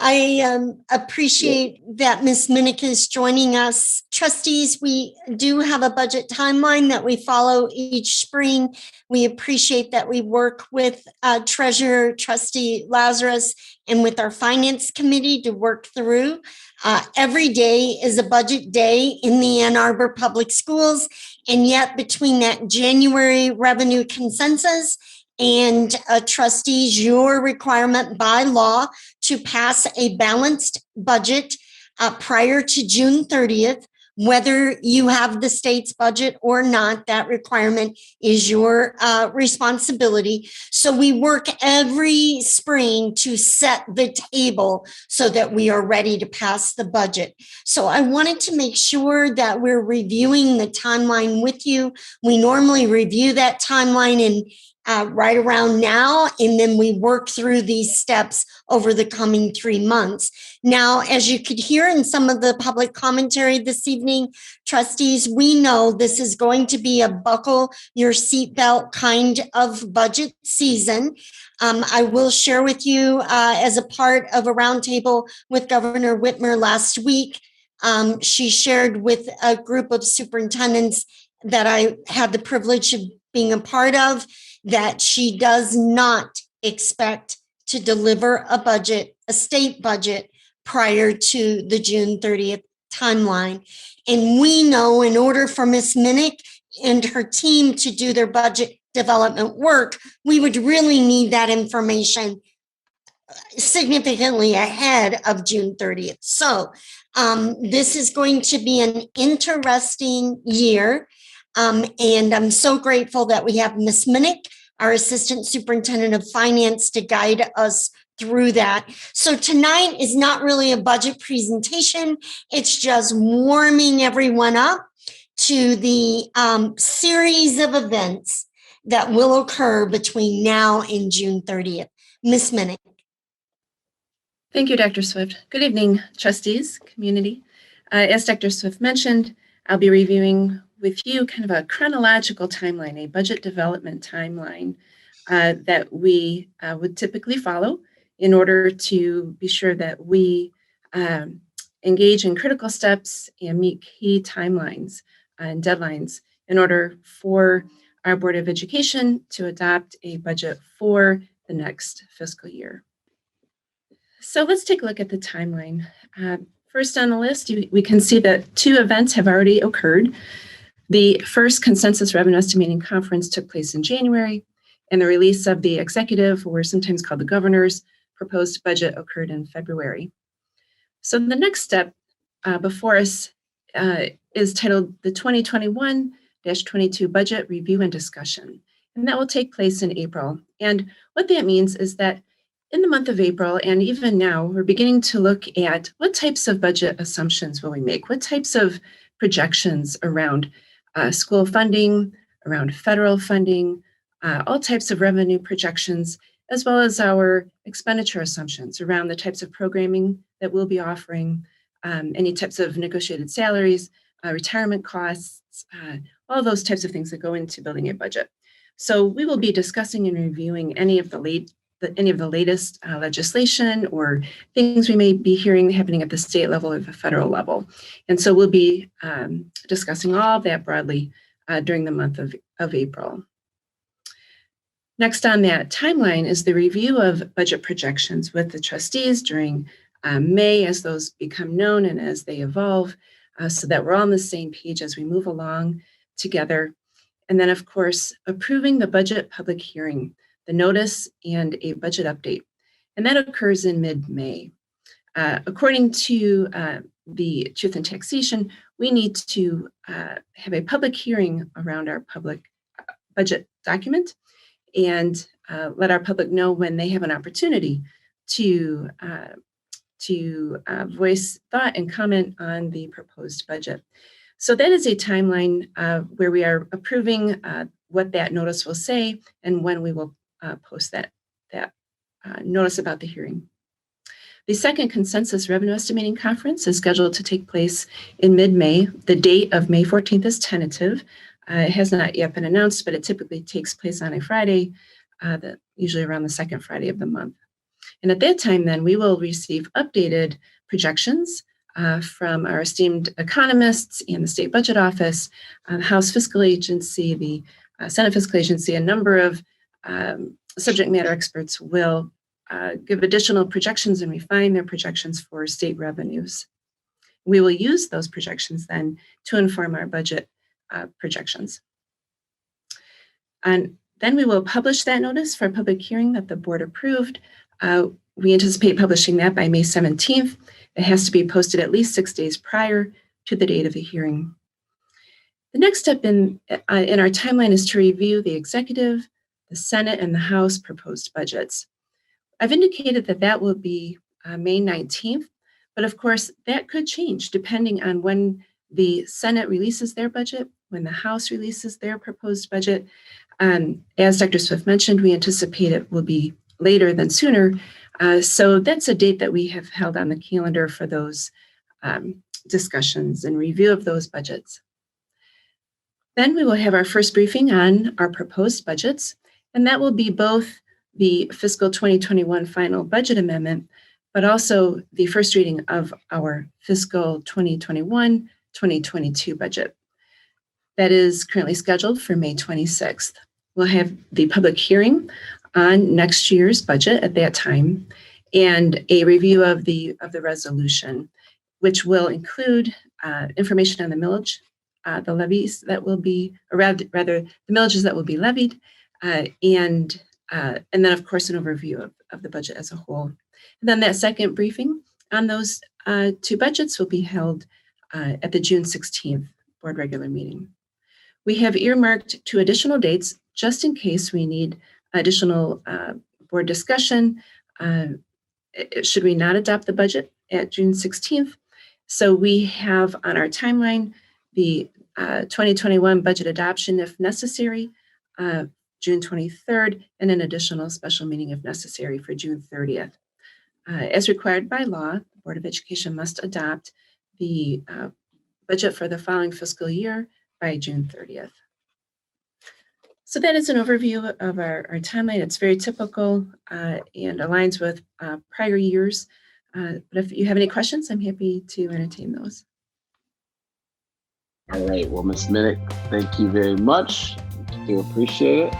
I appreciate that Ms. Minnick is joining us. Trustees, we do have a budget timeline that we follow each spring. We appreciate that we work with Treasurer Trustee Lazarus and with our Finance Committee to work through. Every day is a budget day in the Ann Arbor Public Schools, and yet between that January revenue consensus and trustees, your requirement by law to pass a balanced budget prior to June 30th, whether you have the state's budget or not, that requirement is your responsibility. So we work every spring to set the table so that we are ready to pass the budget. So I wanted to make sure that we're reviewing the timeline with you. We normally review that timeline in right around now, and then we work through these steps over the coming 3 months. Now, as you could hear in some of the public commentary this evening, trustees, we know this is going to be a buckle your seatbelt kind of budget season. I will share with you as a part of a roundtable with Governor Whitmer last week, she shared with a group of superintendents that I had the privilege of being a part of, that she does not expect to deliver a budget, a state budget, prior to the June 30th timeline. And we know in order for Ms. Minnick and her team to do their budget development work, we would really need that information significantly ahead of June 30th. So this is going to be an interesting year. And I'm so grateful that we have Ms. Minnick, our Assistant Superintendent of Finance, to guide us through that. So tonight is not really a budget presentation. It's just warming everyone up to the series of events that will occur between now and June 30th. Ms. Minnick. Thank you, Dr. Swift. Good evening, trustees, community. As Dr. Swift mentioned, I'll be reviewing with you kind of a chronological timeline, a budget development timeline that we would typically follow in order to be sure that we engage in critical steps and meet key timelines and deadlines in order for our Board of Education to adopt a budget for the next fiscal year. So let's take a look at the timeline. First on the list, we can see that 2 events have already occurred. The first consensus revenue estimating conference took place in January, and the release of the executive, or sometimes called the governor's, proposed budget occurred in February. So the next step before us is titled the 2021-22 Budget Review and Discussion, and that will take place in April. And what that means is that in the month of April, and even now, we're beginning to look at what types of budget assumptions will we make, what types of projections around school funding, around federal funding, all types of revenue projections, as well as our expenditure assumptions around the types of programming that we'll be offering, any types of negotiated salaries, retirement costs, all those types of things that go into building a budget. So we will be discussing and reviewing any of the latest legislation or things we may be hearing happening at the state level or the federal level. And so we'll be discussing all of that broadly during the month of April. Next on that timeline is the review of budget projections with the trustees during May as those become known and as they evolve, so that we're all on the same page as we move along together. And then, of course, approving the budget public hearing, the notice, and a budget update. And that occurs in mid-May. According to the Truth in Taxation, we need to have a public hearing around our public budget document and let our public know when they have an opportunity to voice thought and comment on the proposed budget. So that is a timeline where we are approving what that notice will say and when we will post that notice about the hearing. The second consensus revenue estimating conference is scheduled to take place in mid-May. The date of May 14th is tentative. It has not yet been announced, but it typically takes place on a Friday, usually around the second Friday of the month. And at that time, then, we will receive updated projections from our esteemed economists and the State Budget Office, House Fiscal Agency, the Senate Fiscal Agency. A number of subject matter experts will give additional projections and refine their projections for state revenues. We will use those projections then to inform our budget projections. And then we will publish that notice for a public hearing that the board approved. We anticipate publishing that by May 17th. It has to be posted at least 6 days prior to the date of the hearing. The next step in our timeline is to review the executive, the Senate, and the House proposed budgets. I've indicated that that will be May 19th, but of course that could change depending on when the Senate releases their budget, when the House releases their proposed budget. As Dr. Swift mentioned, we anticipate it will be later than sooner. So that's a date that we have held on the calendar for those discussions and review of those budgets. Then we will have our first briefing on our proposed budgets, and that will be both the fiscal 2021 final budget amendment, but also the first reading of our fiscal 2021-2022 budget. That is currently scheduled for May 26th. We'll have the public hearing on next year's budget at that time, and a review of the resolution, which will include information on the millage, the levies that will be, or rather the millages that will be levied, and then of course an overview of the budget as a whole. And then that second briefing on those two budgets will be held at the June 16th board regular meeting. We have earmarked 2 additional dates just in case we need additional board discussion should we not adopt the budget at June 16th. So we have on our timeline the 2021 budget adoption if necessary, June 23rd, and an additional special meeting if necessary for June 30th. As required by law, the Board of Education must adopt the budget for the following fiscal year by June 30th. So that is an overview of our timeline. It's very typical and aligns with prior years. But if you have any questions, I'm happy to entertain those. All right. Well, Ms. Minnick, thank you very much. I do appreciate it.